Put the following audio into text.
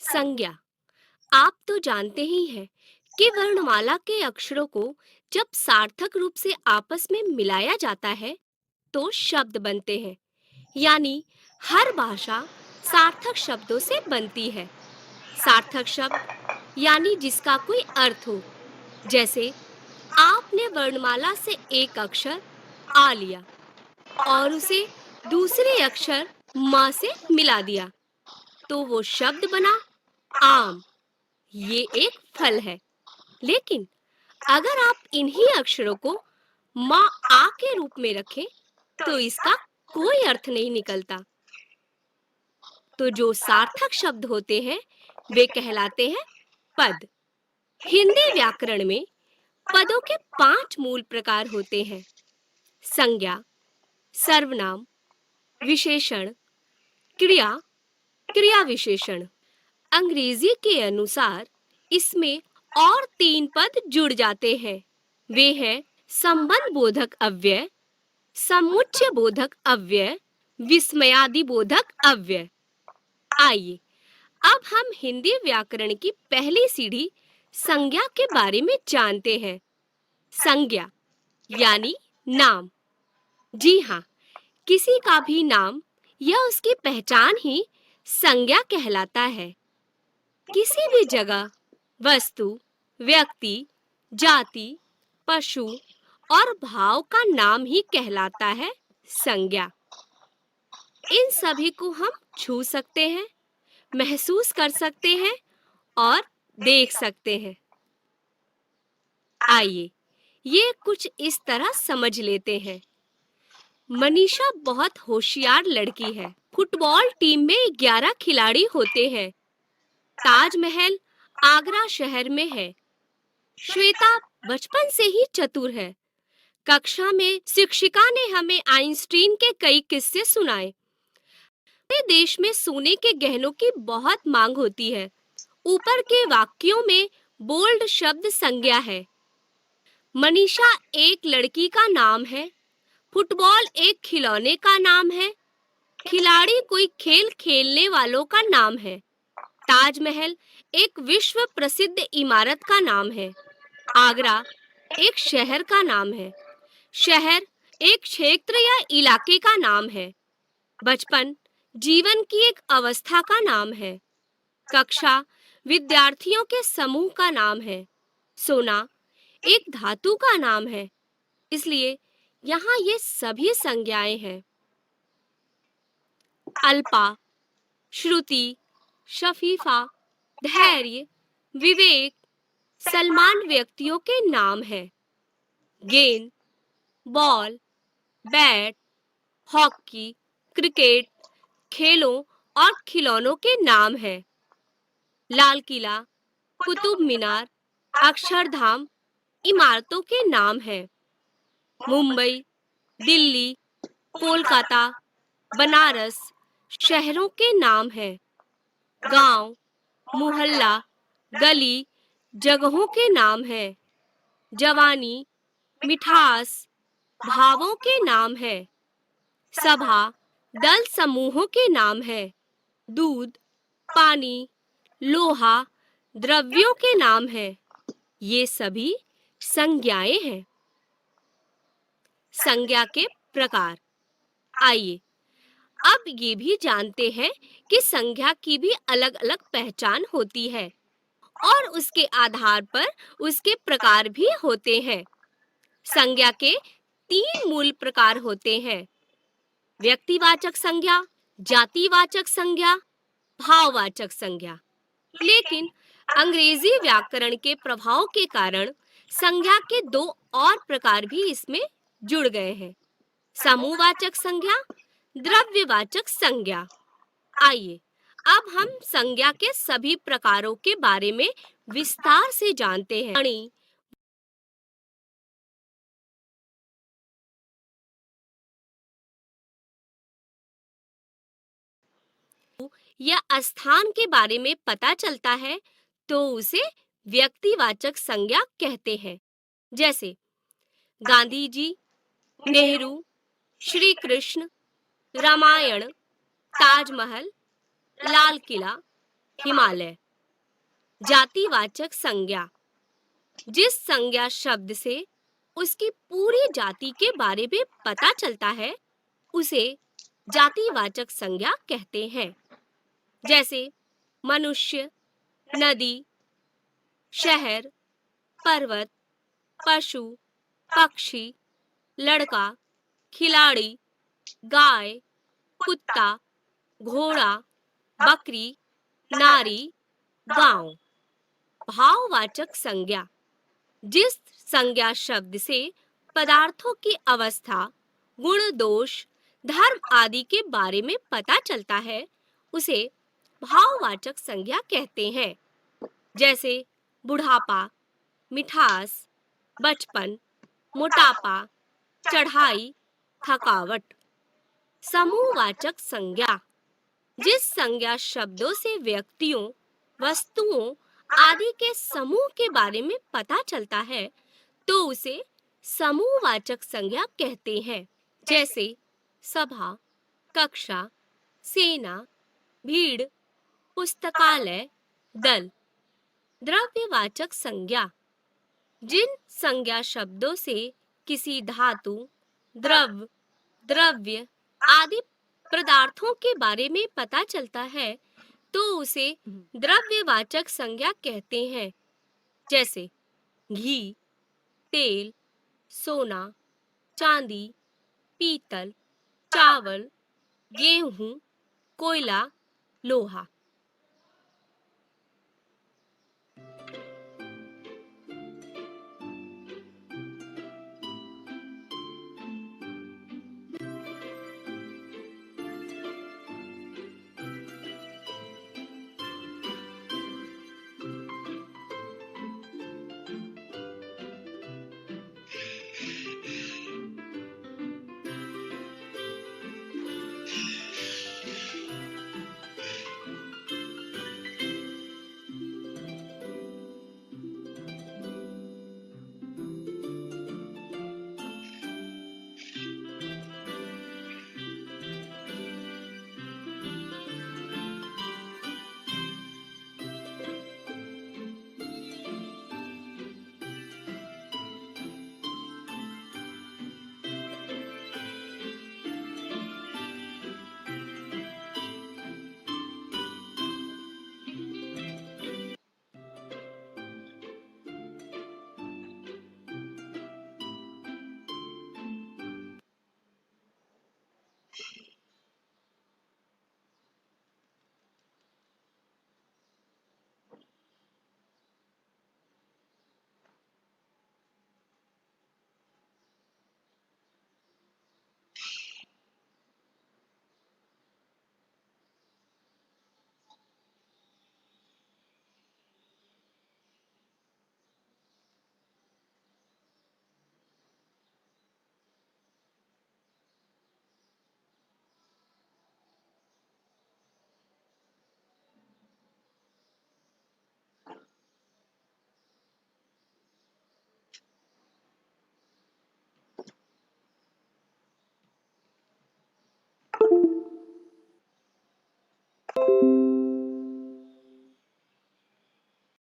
संज्ञा। आप तो जानते ही हैं कि वर्णमाला के अक्षरों को जब सार्थक रूप से आपस में मिलाया जाता है तो शब्द बनते हैं। यानी हर भाषा सार्थक शब्दों से बनती है। सार्थक शब्द यानी जिसका कोई अर्थ हो। जैसे आपने वर्णमाला से एक अक्षर आ लिया और उसे दूसरे अक्षर म से मिला दिया तो वो शब्द बना आम। ये एक फल है। लेकिन अगर आप इन्हीं अक्षरों को माँ आ के रूप में रखें तो इसका कोई अर्थ नहीं निकलता। तो जो सार्थक शब्द होते हैं वे कहलाते हैं पद। हिंदी व्याकरण में पदों के 5 मूल प्रकार होते हैं: संज्ञा, सर्वनाम, विशेषण, क्रिया, क्रिया विशेषण। अंग्रेजी के अनुसार इसमें और 3 पद जुड़ जाते हैं। वे हैं संबंध बोधक अव्यय, समुच्चय बोधक अव्यय, विस्मयादि बोधक अव्यय। आइए अब हम हिंदी व्याकरण की पहली सीढ़ी संज्ञा के बारे में जानते हैं। संज्ञा यानी नाम। जी हाँ, किसी का भी नाम या उसकी पहचान ही संज्ञा कहलाता है। किसी भी जगह, वस्तु, व्यक्ति, जाति, पशु और भाव का नाम ही कहलाता है संज्ञा। इन सभी को हम छू सकते हैं, महसूस कर सकते हैं और देख सकते हैं। आइए ये कुछ इस तरह समझ लेते हैं। मनीषा बहुत होशियार लड़की है। फुटबॉल टीम में 11 खिलाड़ी होते हैं। ताजमहल आगरा शहर में है। श्वेता बचपन से ही चतुर है। कक्षा में शिक्षिका ने हमें आइंस्टीन के कई किस्से सुनाए। हमारे देश में सोने के गहनों की बहुत मांग होती है। ऊपर के वाक्यों में बोल्ड शब्द संज्ञा है। मनीषा एक लड़की का नाम है। फुटबॉल एक खिलौने का नाम है। खिलाड़ी कोई खेल खेलने वालों का नाम है। ताजमहल एक विश्व प्रसिद्ध इमारत का नाम है। आगरा एक शहर का नाम है। शहर एक क्षेत्र या इलाके का नाम है। बचपन जीवन की एक अवस्था का नाम है। कक्षा विद्यार्थियों के समूह का नाम है। सोना एक धातु का नाम है। इसलिए यहाँ ये सभी संज्ञाएं हैं। अल्पा, श्रुति, शफीफा, धैर्य, विवेक, सलमान व्यक्तियों के नाम हैं। गेंद, बॉल, बैट, हॉकी, क्रिकेट खेलों और खिलौनों के नाम हैं। लाल किला, कुतुब मीनार, अक्षरधाम इमारतों के नाम हैं। मुंबई, दिल्ली, कोलकाता, बनारस शहरों के नाम हैं। गांव, मोहल्ला, गली जगहों के नाम हैं। जवानी, मिठास भावों के नाम हैं। सभा, दल समूहों के नाम हैं। दूध, पानी, लोहा द्रव्यों के नाम हैं। ये सभी संज्ञाएं हैं। संज्ञा के प्रकार। आइए अब ये भी जानते हैं कि संज्ञा की भी अलग-अलग पहचान होती है और उसके आधार पर उसके प्रकार भी होते हैं। संज्ञा के 3 मूल प्रकार होते हैं: व्यक्तिवाचक संज्ञा, जातिवाचक संज्ञा, भाववाचक संज्ञा। लेकिन अंग्रेजी व्याकरण के प्रभाव के कारण संज्ञा के 2 और प्रकार भी इसमें जुड़ गए हैं: समूहवाचक संज्ञा, द्रव्यवाचक संज्ञा। आइए अब हम संज्ञा के सभी प्रकारों के बारे में विस्तार से जानते हैं। अणि या स्थान के बारे में पता चलता है तो उसे व्यक्तिवाचक संज्ञा कहते हैं। जैसे गांधी जी, नेहरू, श्री कृष्ण, रामायण, ताजमहल, लाल किला, हिमालय। जातिवाचक संज्ञा, जिस संज्ञा शब्द से उसकी पूरी जाति के बारे में पता चलता है, उसे जातिवाचक संज्ञा कहते हैं। जैसे मनुष्य, नदी, शहर, पर्वत, पशु, पक्षी, लड़का, खिलाड़ी, गाय, कुत्ता, घोड़ा, बकरी, नारी, गांव। भाववाचक संज्ञा, जिस संज्ञा शब्द से पदार्थों की अवस्था, गुण दोष, धर्म आदि के बारे में पता चलता है, उसे भाववाचक संज्ञा कहते हैं। जैसे बुढ़ापा, मिठास, बचपन, मोटापा, चढ़ाई, थकावट। समूहवाचक संज्ञा, जिस संज्ञा शब्दों से व्यक्तियों, वस्तुओं आदि के समूह के बारे में पता चलता है, तो उसे समूहवाचक संज्ञा कहते हैं। जैसे सभा, कक्षा, सेना, भीड़, पुस्तकालय, दल। द्रव्यवाचक संज्ञा, जिन संज्ञा शब्दों से किसी धातु, द्रव, द्रव्य आदि पदार्थों के बारे में पता चलता है, तो उसे द्रव्यवाचक संज्ञा कहते हैं। जैसे घी, तेल, सोना, चांदी, पीतल, चावल, गेहूं, कोयला, लोहा।